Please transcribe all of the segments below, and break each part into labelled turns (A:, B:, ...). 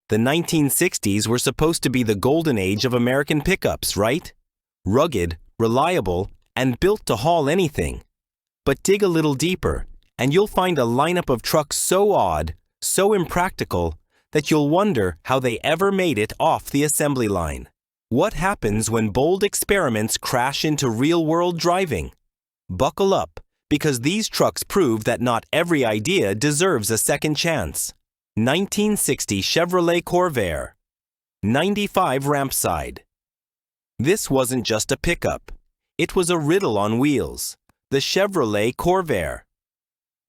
A: The 1960s were supposed to be the golden age of American pickups, right? Rugged, reliable, and built to haul anything. But dig a little deeper, and you'll find a lineup of trucks so odd, so impractical, that you'll wonder how they ever made it off the assembly line. What happens when bold experiments crash into real-world driving? Buckle up, because these trucks prove that not every idea deserves a second chance. 1960 Chevrolet Corvair. 95 Rampside. This wasn't just a pickup. It was a riddle on wheels. The Chevrolet Corvair.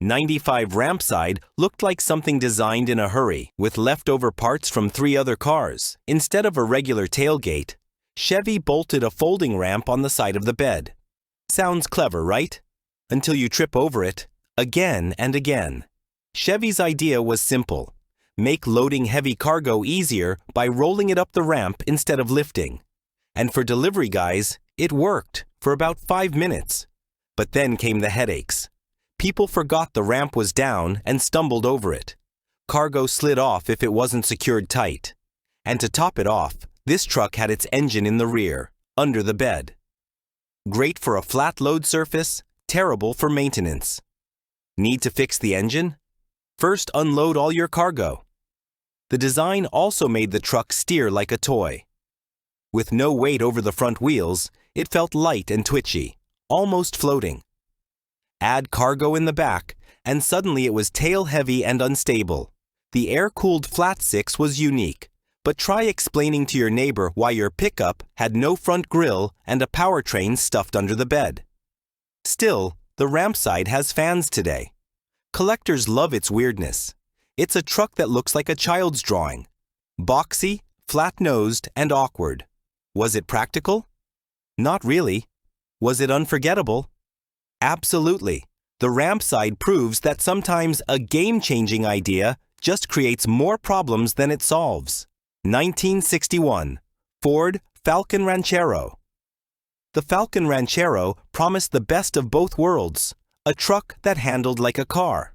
A: 95 Rampside looked like something designed in a hurry, with leftover parts from 3 other cars. Instead of a regular tailgate, Chevy bolted a folding ramp on the side of the bed. Sounds clever, right? Until you trip over it, again and again. Chevy's idea was simple. Make loading heavy cargo easier by rolling it up the ramp instead of lifting. And for delivery guys, it worked for about 5 minutes. But then came the headaches. People forgot the ramp was down and stumbled over it. Cargo slid off if it wasn't secured tight. And to top it off, this truck had its engine in the rear, under the bed. Great for a flat load surface, terrible for maintenance. Need to fix the engine? First, unload all your cargo. The design also made the truck steer like a toy. With no weight over the front wheels, it felt light and twitchy, almost floating. Add cargo in the back, and suddenly it was tail-heavy and unstable. The air-cooled flat six was unique, but try explaining to your neighbor why your pickup had no front grille and a powertrain stuffed under the bed. Still, the Rampside has fans today. Collectors love its weirdness. It's a truck that looks like a child's drawing. Boxy, flat-nosed, and awkward. Was it practical? Not really. Was it unforgettable? Absolutely. The Rampside proves that sometimes a game-changing idea just creates more problems than it solves. 1961. Ford Falcon Ranchero. The Falcon Ranchero promised the best of both worlds, a truck that handled like a car.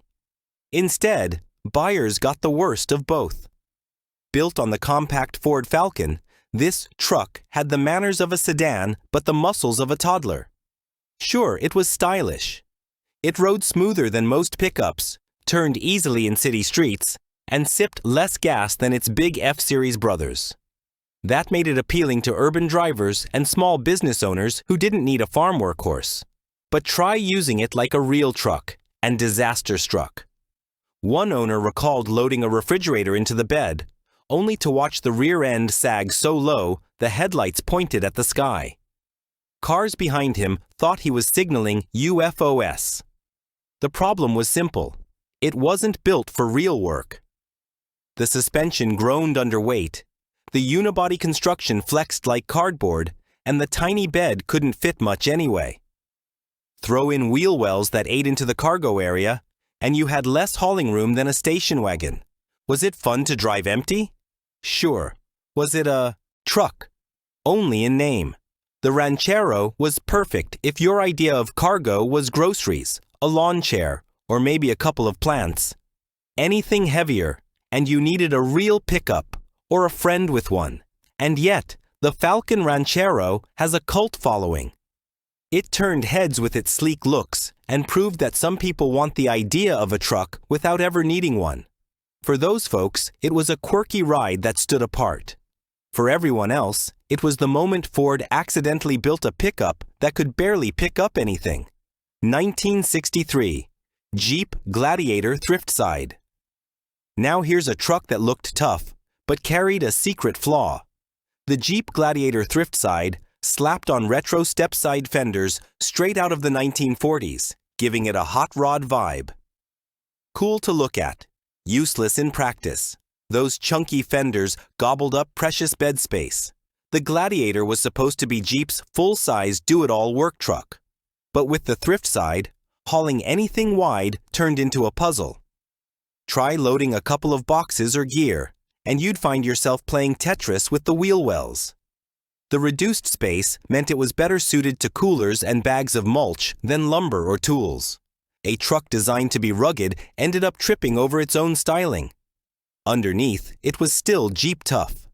A: Instead, buyers got the worst of both. Built on the compact Ford Falcon, this truck had the manners of a sedan but the muscles of a toddler. Sure, it was stylish. It rode smoother than most pickups, turned easily in city streets, and sipped less gas than its big F-Series brothers. That made it appealing to urban drivers and small business owners who didn't need a farm workhorse. But try using it like a real truck, and disaster struck. One owner recalled loading a refrigerator into the bed, only to watch the rear end sag so low the headlights pointed at the sky. Cars behind him thought he was signaling UFOs. The problem was simple. It wasn't built for real work. The suspension groaned under weight, the unibody construction flexed like cardboard, and the tiny bed couldn't fit much anyway. Throw in wheel wells that ate into the cargo area, and you had less hauling room than a station wagon. Was it fun to drive empty? Sure. Was it a truck? Only in name. The Ranchero was perfect if your idea of cargo was groceries, a lawn chair, or maybe a couple of plants. Anything heavier, and you needed a real pickup, or a friend with one. And yet, the Falcon Ranchero has a cult following. It turned heads with its sleek looks and proved that some people want the idea of a truck without ever needing one. For those folks, it was a quirky ride that stood apart. For everyone else, it was the moment Ford accidentally built a pickup that could barely pick up anything. 1963. Jeep Gladiator Thriftside. Now here's a truck that looked tough, but carried a secret flaw. The Jeep Gladiator Thriftside slapped on retro step-side fenders straight out of the 1940s, giving it a hot rod vibe. Cool to look at, useless in practice. Those chunky fenders gobbled up precious bed space. The Gladiator was supposed to be Jeep's full-size do-it-all work truck. But with the Thriftside, hauling anything wide turned into a puzzle. Try loading a couple of boxes or gear, and you'd find yourself playing Tetris with the wheel wells. The reduced space meant it was better suited to coolers and bags of mulch than lumber or tools. A truck designed to be rugged ended up tripping over its own styling. Underneath, it was still Jeep tough.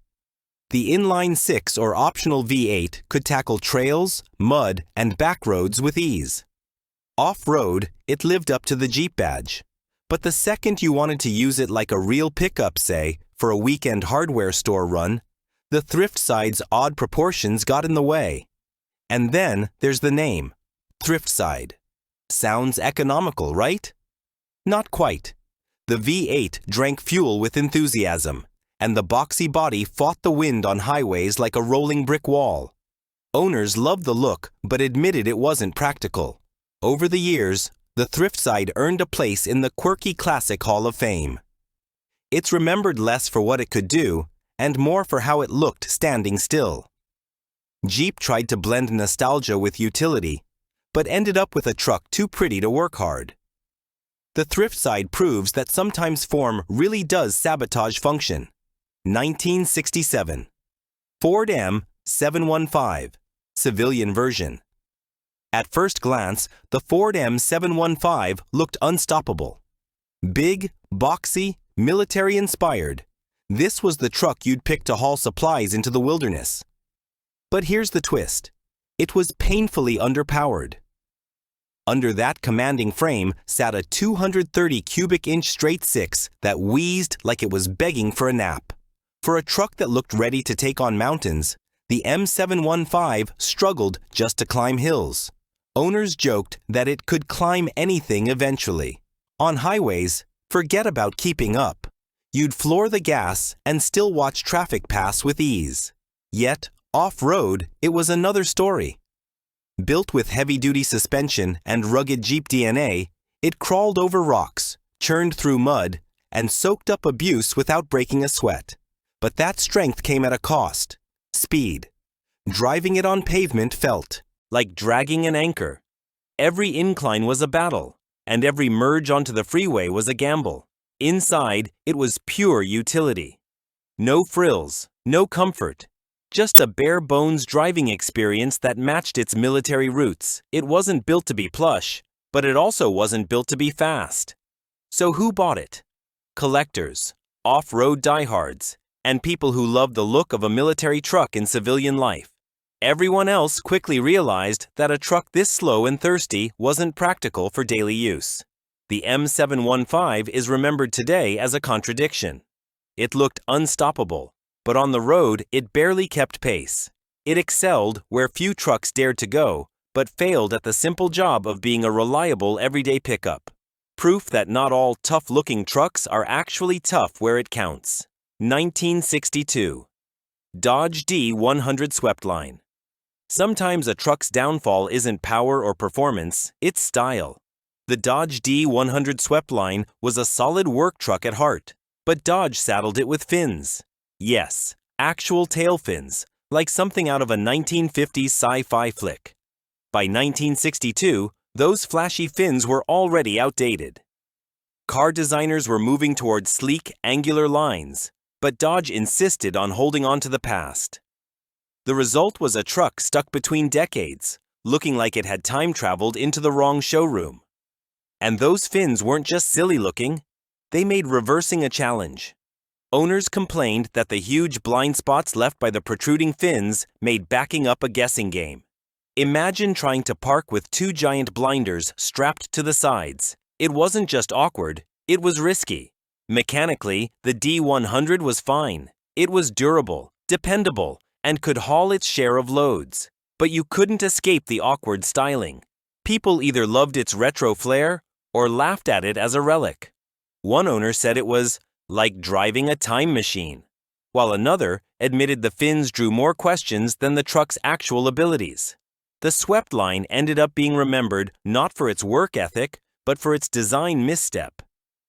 A: The inline 6 or optional V8 could tackle trails, mud, and back roads with ease. Off-road, it lived up to the Jeep badge. But the second you wanted to use it like a real pickup, say, for a weekend hardware store run, the Thriftside's odd proportions got in the way. And then there's the name, Thriftside. Sounds economical, right? Not quite. The V8 drank fuel with enthusiasm, and the boxy body fought the wind on highways like a rolling brick wall. Owners loved the look, but admitted it wasn't practical. Over the years, the Thriftside earned a place in the Quirky Classic Hall of Fame. It's remembered less for what it could do, and more for how it looked standing still. Jeep tried to blend nostalgia with utility, but ended up with a truck too pretty to work hard. The Thriftside proves that sometimes form really does sabotage function. 1967. Ford M715 Civilian version. At first glance, the Ford M715 looked unstoppable. Big, boxy, military-inspired, this was the truck you'd pick to haul supplies into the wilderness. But here's the twist. It was painfully underpowered. Under that commanding frame sat a 230 cubic inch straight six that wheezed like it was begging for a nap. For a truck that looked ready to take on mountains, the M715 struggled just to climb hills. Owners joked that it could climb anything eventually. On highways, forget about keeping up. You'd floor the gas and still watch traffic pass with ease. Yet, off-road, it was another story. Built with heavy-duty suspension and rugged Jeep DNA, it crawled over rocks, churned through mud, and soaked up abuse without breaking a sweat. But that strength came at a cost: speed. Driving it on pavement felt like dragging an anchor. Every incline was a battle, and every merge onto the freeway was a gamble. Inside, it was pure utility. No frills, no comfort. Just a bare-bones driving experience that matched its military roots. It wasn't built to be plush, but it also wasn't built to be fast. So who bought it? Collectors, off-road diehards, and people who loved the look of a military truck in civilian life. Everyone else quickly realized that a truck this slow and thirsty wasn't practical for daily use. The M715 is remembered today as a contradiction. It looked unstoppable, but on the road it barely kept pace. It excelled where few trucks dared to go, but failed at the simple job of being a reliable everyday pickup. Proof that not all tough-looking trucks are actually tough where it counts. 1962. Dodge D100 Sweptline. Sometimes a truck's downfall isn't power or performance, it's style. The Dodge D100 Sweptline was a solid work truck at heart, but Dodge saddled it with fins. Yes, actual tail fins, like something out of a 1950s sci-fi flick. By 1962, those flashy fins were already outdated. Car designers were moving towards sleek, angular lines, but Dodge insisted on holding on to the past. The result was a truck stuck between decades, looking like it had time-traveled into the wrong showroom. And those fins weren't just silly-looking, they made reversing a challenge. Owners complained that the huge blind spots left by the protruding fins made backing up a guessing game. Imagine trying to park with two giant blinders strapped to the sides. It wasn't just awkward, it was risky. Mechanically, the D100 was fine. It was durable, dependable, and could haul its share of loads. But you couldn't escape the awkward styling. People either loved its retro flair or laughed at it as a relic. One owner said it was like driving a time machine, while another admitted the fins drew more questions than the truck's actual abilities. The Sweptline ended up being remembered not for its work ethic, but for its design misstep.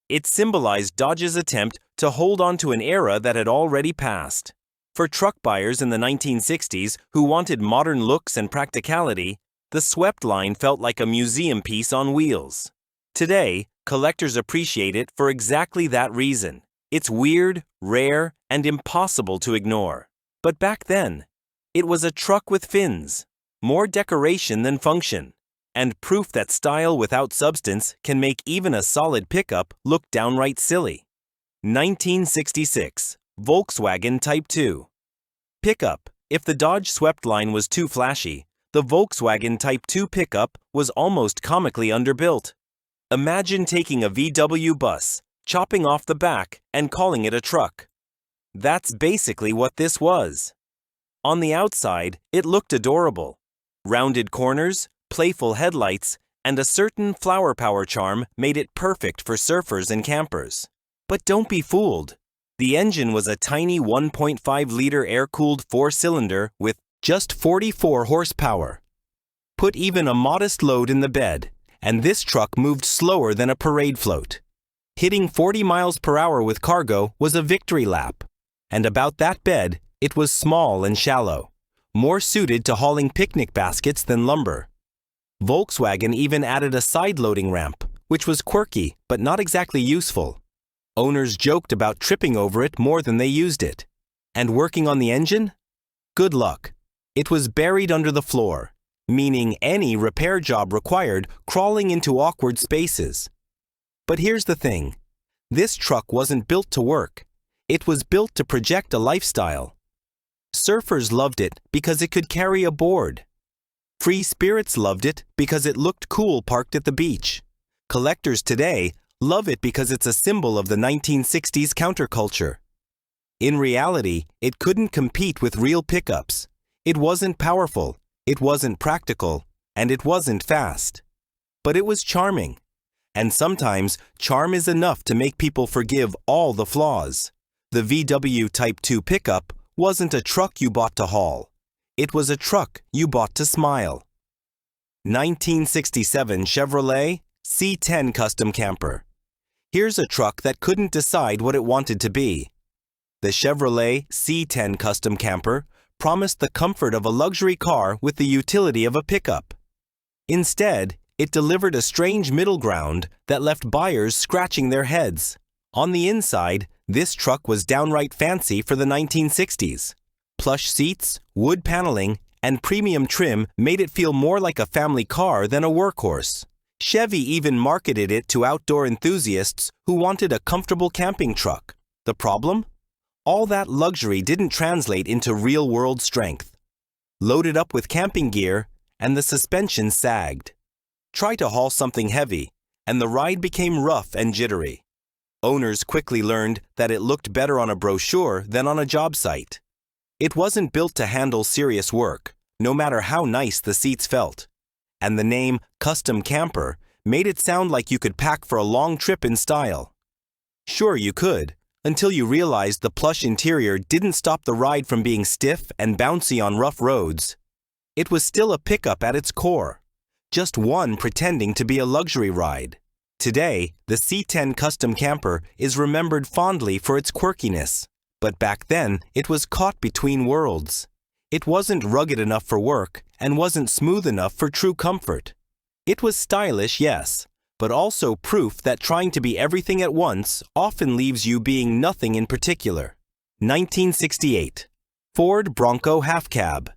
A: It symbolized Dodge's attempt to hold on to an era that had already passed. For truck buyers in the 1960s who wanted modern looks and practicality, the Sweptline felt like a museum piece on wheels. Today, collectors appreciate it for exactly that reason. It's weird, rare, and impossible to ignore. But back then, it was a truck with fins, more decoration than function, and proof that style without substance can make even a solid pickup look downright silly. 1966 Volkswagen Type 2 Pickup. If the Dodge Sweptline was too flashy, the Volkswagen Type 2 pickup was almost comically underbuilt. Imagine taking a VW bus, chopping off the back, and calling it a truck. That's basically what this was. On the outside, it looked adorable. Rounded corners, playful headlights, and a certain flower power charm made it perfect for surfers and campers. But don't be fooled. The engine was a tiny 1.5-liter air-cooled four-cylinder with just 44 horsepower. Put even a modest load in the bed, and this truck moved slower than a parade float. Hitting 40 miles per hour with cargo was a victory lap. And about that bed, it was small and shallow, more suited to hauling picnic baskets than lumber. Volkswagen even added a side-loading ramp, which was quirky but not exactly useful. Owners joked about tripping over it more than they used it. And working on the engine? Good luck. It was buried under the floor, meaning any repair job required crawling into awkward spaces. But here's the thing. This truck wasn't built to work. It was built to project a lifestyle. Surfers loved it because it could carry a board. Free spirits loved it because it looked cool parked at the beach. Collectors today love it because it's a symbol of the 1960s counterculture. In reality, it couldn't compete with real pickups. It wasn't powerful, it wasn't practical, and it wasn't fast. But it was charming. And sometimes, charm is enough to make people forgive all the flaws. The VW Type 2 pickup wasn't a truck you bought to haul. It was a truck you bought to smile. 1967 Chevrolet C10 Custom Camper. Here's a truck that couldn't decide what it wanted to be. The Chevrolet C10 Custom Camper promised the comfort of a luxury car with the utility of a pickup. Instead, it delivered a strange middle ground that left buyers scratching their heads. On the inside, this truck was downright fancy for the 1960s. Plush seats, wood paneling, and premium trim made it feel more like a family car than a workhorse. Chevy even marketed it to outdoor enthusiasts who wanted a comfortable camping truck. The problem? All that luxury didn't translate into real-world strength. Loaded up with camping gear, and the suspension sagged. Try to haul something heavy, and the ride became rough and jittery. Owners quickly learned that it looked better on a brochure than on a job site. It wasn't built to handle serious work, no matter how nice the seats felt. And the name Custom Camper made it sound like you could pack for a long trip in style. Sure, you could, until you realized the plush interior didn't stop the ride from being stiff and bouncy on rough roads. It was still a pickup at its core, just one pretending to be a luxury ride. Today, the C10 Custom Camper is remembered fondly for its quirkiness, but back then it was caught between worlds. It wasn't rugged enough for work and wasn't smooth enough for true comfort. It was stylish, yes, but also proof that trying to be everything at once often leaves you being nothing in particular. 1968 Ford Bronco Half Cab.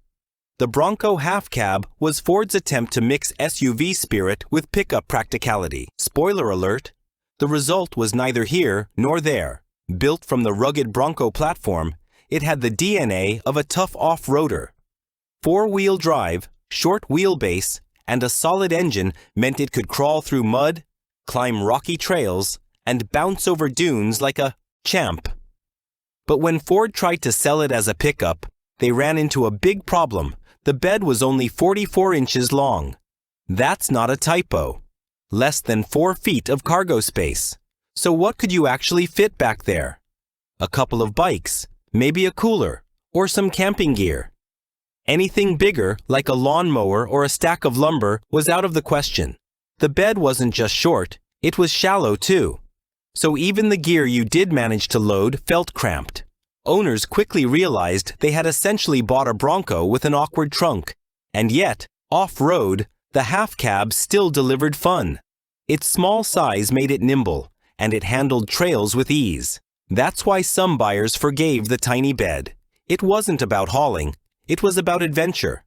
A: The Bronco Half Cab was Ford's attempt to mix SUV spirit with pickup practicality. Spoiler alert, the result was neither here nor there. Built from the rugged Bronco platform, it had the DNA of a tough off-roader. Four-wheel drive, short wheelbase, and a solid engine meant it could crawl through mud, climb rocky trails, and bounce over dunes like a champ. But when Ford tried to sell it as a pickup, they ran into a big problem. The bed was only 44 inches long. That's not a typo. Less than 4 feet of cargo space. So what could you actually fit back there? A couple of bikes, maybe a cooler, or some camping gear. Anything bigger, like a lawnmower or a stack of lumber, was out of the question. The bed wasn't just short, it was shallow too. So even the gear you did manage to load felt cramped. Owners quickly realized they had essentially bought a Bronco with an awkward trunk. And yet, off-road, the half cab still delivered fun. Its small size made it nimble, and it handled trails with ease. That's why some buyers forgave the tiny bed. It wasn't about hauling, it was about adventure.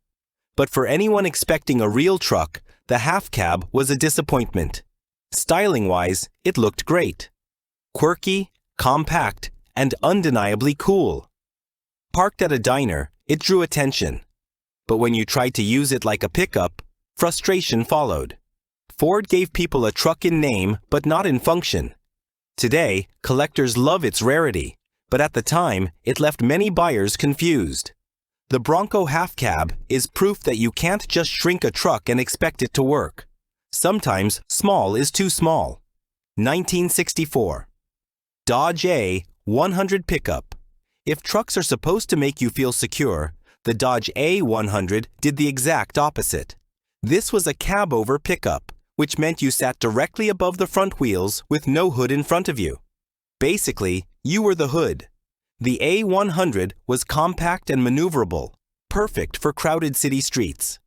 A: But for anyone expecting a real truck, the half cab was a disappointment. Styling-wise, it looked great. Quirky, compact, and undeniably cool. Parked at a diner, it drew attention. But when you tried to use it like a pickup, frustration followed. Ford gave people a truck in name but not in function. Today, collectors love its rarity, but at the time, it left many buyers confused. The Bronco half cab is proof that you can't just shrink a truck and expect it to work. Sometimes small is too small. 1964. Dodge A100 Pickup. If trucks are supposed to make you feel secure, the Dodge A100 did the exact opposite. This was a cab-over pickup, which meant you sat directly above the front wheels with no hood in front of you. Basically, you were the hood. The A100 was compact and maneuverable, perfect for crowded city streets.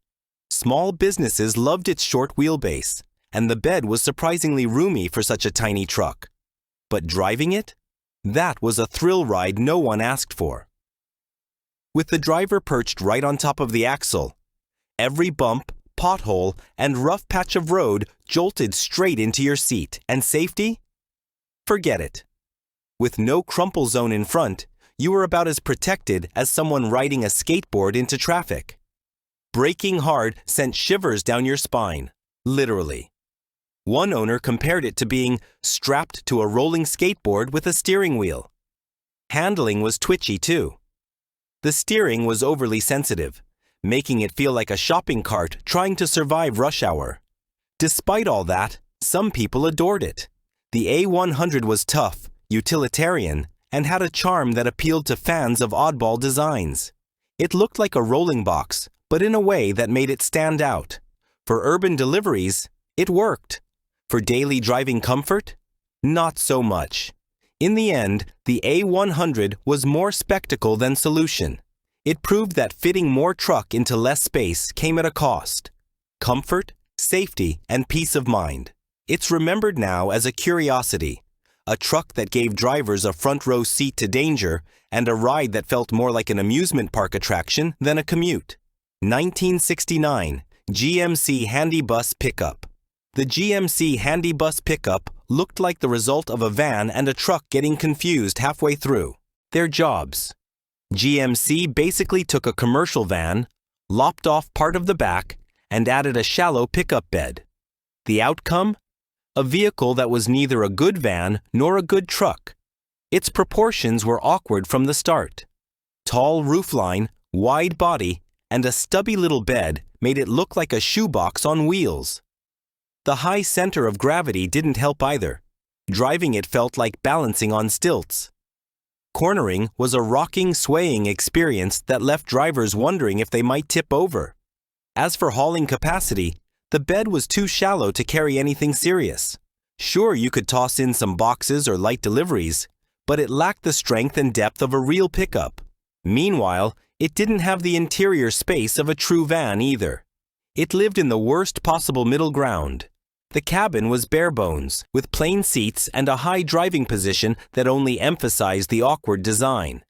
A: Small businesses loved its short wheelbase, and the bed was surprisingly roomy for such a tiny truck. But driving it? That was a thrill ride no one asked for. With the driver perched right on top of the axle, every bump, pothole, and rough patch of road jolted straight into your seat, and safety? Forget it. With no crumple zone in front, you were about as protected as someone riding a skateboard into traffic. Braking hard sent shivers down your spine, literally. One owner compared it to being strapped to a rolling skateboard with a steering wheel. Handling was twitchy too. The steering was overly sensitive, making it feel like a shopping cart trying to survive rush hour. Despite all that, some people adored it. The A100 was tough, utilitarian, and had a charm that appealed to fans of oddball designs. It looked like a rolling box, but in a way that made it stand out. For urban deliveries, it worked. For daily driving comfort, not so much. In the end, the A100 was more spectacle than solution. It proved that fitting more truck into less space came at a cost. Comfort, safety, and peace of mind. It's remembered now as a curiosity, a truck that gave drivers a front row seat to danger and a ride that felt more like an amusement park attraction than a commute. 1969, GMC Handi-Bus Pickup. The GMC Handi-Bus Pickup looked like the result of a van and a truck getting confused halfway through. Their jobs. GMC basically took a commercial van, lopped off part of the back, and added a shallow pickup bed. The outcome? A vehicle that was neither a good van nor a good truck. Its proportions were awkward from the start. Tall roofline, wide body, and a stubby little bed made it look like a shoebox on wheels. The high center of gravity didn't help either. Driving it felt like balancing on stilts. Cornering was a rocking, swaying experience that left drivers wondering if they might tip over. As for hauling capacity, the bed was too shallow to carry anything serious. Sure, you could toss in some boxes or light deliveries, but it lacked the strength and depth of a real pickup. Meanwhile, it didn't have the interior space of a true van either. It lived in the worst possible middle ground. The cabin was bare bones, with plain seats and a high driving position that only emphasized the awkward design.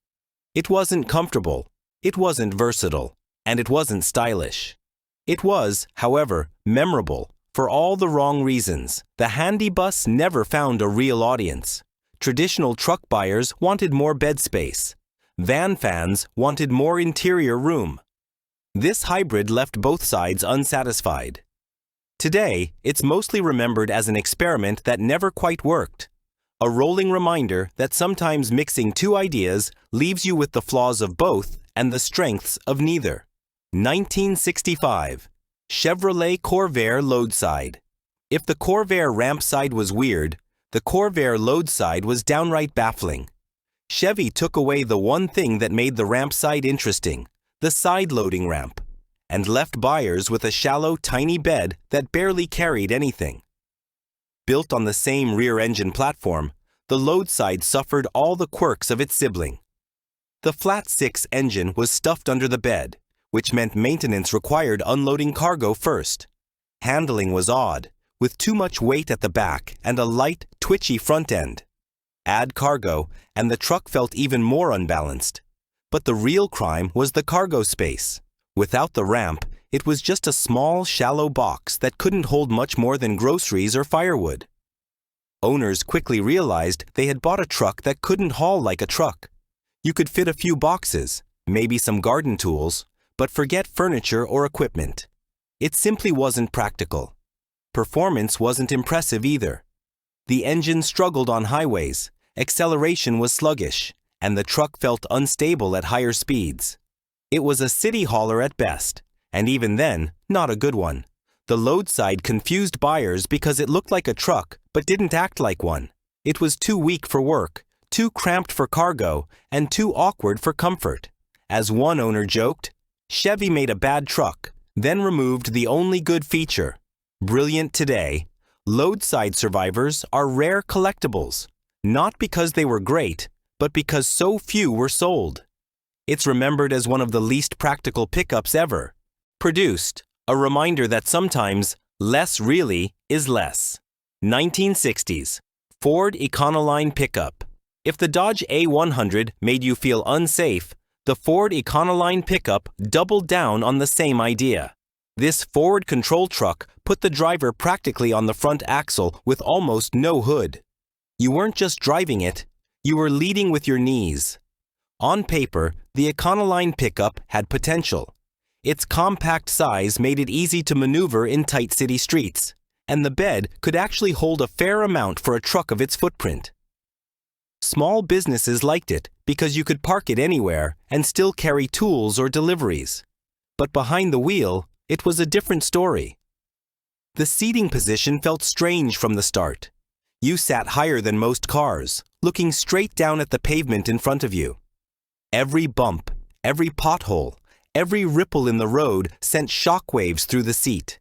A: It wasn't comfortable, it wasn't versatile, and it wasn't stylish. It was, however, memorable, for all the wrong reasons. The Handi-Bus never found a real audience. Traditional truck buyers wanted more bed space. Van fans wanted more interior room. This hybrid left both sides unsatisfied. Today, it's mostly remembered as an experiment that never quite worked. A rolling reminder that sometimes mixing two ideas leaves you with the flaws of both and the strengths of neither. 1965. Chevrolet Corvair Loadside. If the Corvair Rampside was weird, the Corvair Loadside was downright baffling. Chevy took away the one thing that made the Rampside interesting, the side-loading ramp, and left buyers with a shallow, tiny bed that barely carried anything. Built on the same rear-engine platform, the Loadside suffered all the quirks of its sibling. The flat-six engine was stuffed under the bed, which meant maintenance required unloading cargo first. Handling was odd, with too much weight at the back and a light, twitchy front end. Add cargo, and the truck felt even more unbalanced. But the real crime was the cargo space. Without the ramp, it was just a small, shallow box that couldn't hold much more than groceries or firewood. Owners quickly realized they had bought a truck that couldn't haul like a truck. You could fit a few boxes, maybe some garden tools, but forget furniture or equipment. It simply wasn't practical. Performance wasn't impressive either. The engine struggled on highways, acceleration was sluggish, and the truck felt unstable at higher speeds. It was a city hauler at best, and even then, not a good one. The Loadside confused buyers because it looked like a truck but didn't act like one. It was too weak for work, too cramped for cargo, and too awkward for comfort. As one owner joked, Chevy made a bad truck, then removed the only good feature. Brilliant today, Loadside survivors are rare collectibles, not because they were great, but because so few were sold. It's remembered as one of the least practical pickups ever produced, a reminder that sometimes less really is less. 1960s, Ford Econoline Pickup. If the Dodge A100 made you feel unsafe, the Ford Econoline Pickup doubled down on the same idea. This forward control truck put the driver practically on the front axle with almost no hood. You weren't just driving it, you were leading with your knees. On paper, the Econoline Pickup had potential. Its compact size made it easy to maneuver in tight city streets, and the bed could actually hold a fair amount for a truck of its footprint. Small businesses liked it because you could park it anywhere and still carry tools or deliveries. But behind the wheel, it was a different story. The seating position felt strange from the start. You sat higher than most cars, looking straight down at the pavement in front of you. Every bump, every pothole, every ripple in the road sent shockwaves through the seat.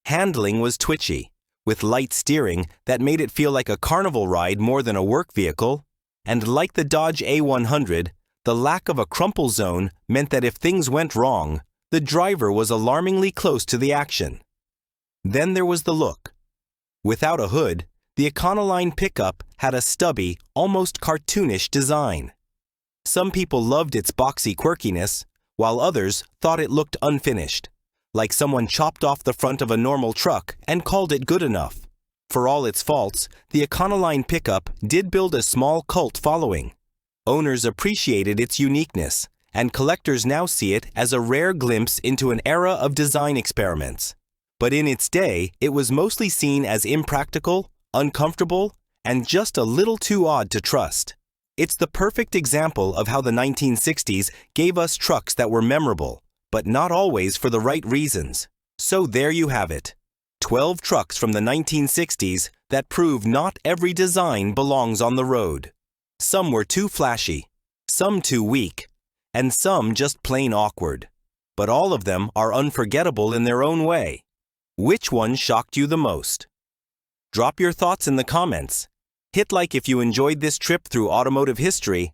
A: Handling was twitchy, with light steering that made it feel like a carnival ride more than a work vehicle, and like the Dodge A100, the lack of a crumple zone meant that if things went wrong, the driver was alarmingly close to the action. Then there was the look. Without a hood, the Econoline Pickup had a stubby, almost cartoonish design. Some people loved its boxy quirkiness, while others thought it looked unfinished, like someone chopped off the front of a normal truck and called it good enough. For all its faults, the Econoline Pickup did build a small cult following. Owners appreciated its uniqueness, and collectors now see it as a rare glimpse into an era of design experiments. But in its day, it was mostly seen as impractical, uncomfortable, and just a little too odd to trust. It's the perfect example of how the 1960s gave us trucks that were memorable, but not always for the right reasons. So there you have it. 12 trucks from the 1960s that prove not every design belongs on the road. Some were too flashy, some too weak, and some just plain awkward. But all of them are unforgettable in their own way. Which one shocked you the most? Drop your thoughts in the comments. Hit like if you enjoyed this trip through automotive history,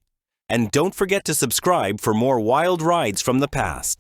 A: and don't forget to subscribe for more wild rides from the past.